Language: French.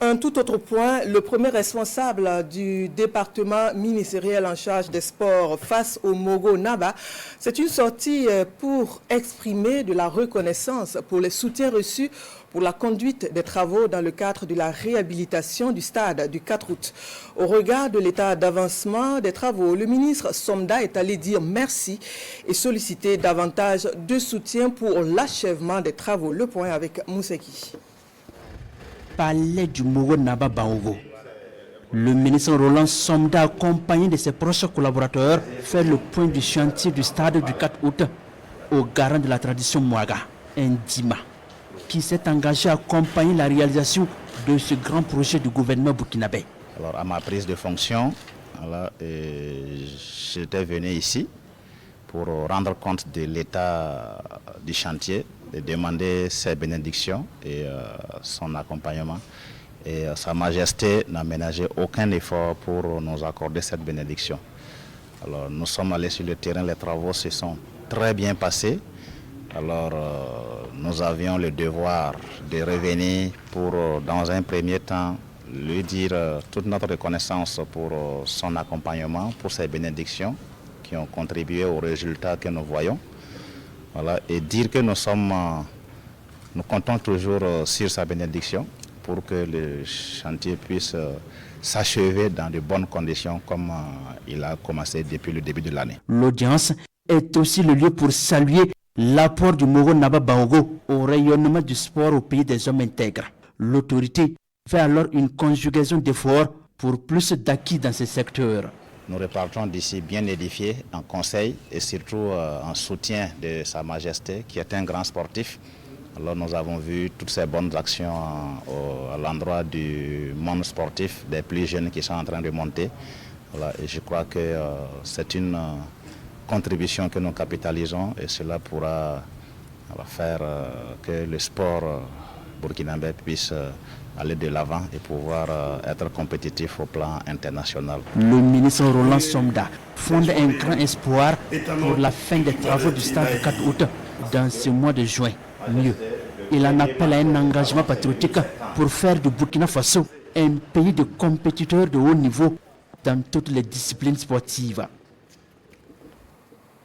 Un tout autre point, le premier responsable du département ministériel en charge des sports face au Mogo Naba, c'est une sortie pour exprimer de la reconnaissance pour les soutiens reçus pour la conduite des travaux dans le cadre de la réhabilitation du stade du 4 août. Au regard de l'état d'avancement des travaux, le ministre Somda est allé dire merci et solliciter davantage de soutien pour l'achèvement des travaux. Le point avec Mousseki. Palais du Mogo Naba Baogo. Le ministre Roland Somda, accompagné de ses proches collaborateurs, fait le point du chantier du stade du 4 août au garant de la tradition Mouaga, Ndima, qui s'est engagé à accompagner la réalisation de ce grand projet du gouvernement burkinabé. Alors, à ma prise de fonction, j'étais venu ici pour rendre compte de l'état du chantier, de demander ses bénédictions et son accompagnement. Et Sa Majesté n'a ménagé aucun effort pour nous accorder cette bénédiction. Alors, nous sommes allés sur le terrain, les travaux se sont très bien passés. Alors, nous avions le devoir de revenir pour, dans un premier temps, lui dire toute notre reconnaissance pour son accompagnement, pour ses bénédictions qui ont contribué aux résultats que nous voyons. Voilà, et dire que nous comptons toujours sur sa bénédiction pour que le chantier puisse s'achever dans de bonnes conditions comme il a commencé depuis le début de l'année. L'audience est aussi le lieu pour saluer l'apport du Mogo Naba Baogo au rayonnement du sport au pays des hommes intègres. L'autorité fait alors une conjugaison d'efforts pour plus d'acquis dans ce secteur. Nous repartons d'ici bien édifiés en conseil et surtout en soutien de Sa Majesté qui est un grand sportif. Alors nous avons vu toutes ces bonnes actions à l'endroit du monde sportif, des plus jeunes qui sont en train de monter. Voilà, et je crois que c'est une contribution que nous capitalisons et cela pourra faire que le sport burkinabé puisse aller de l'avant et pouvoir être compétitif au plan international. Le ministre Roland Somda fonde un grand espoir pour la fin des travaux du stade du 4 août dans ce mois de juin. Mieux, il en appelle à un engagement patriotique pour faire du Burkina Faso un pays de compétiteurs de haut niveau dans toutes les disciplines sportives.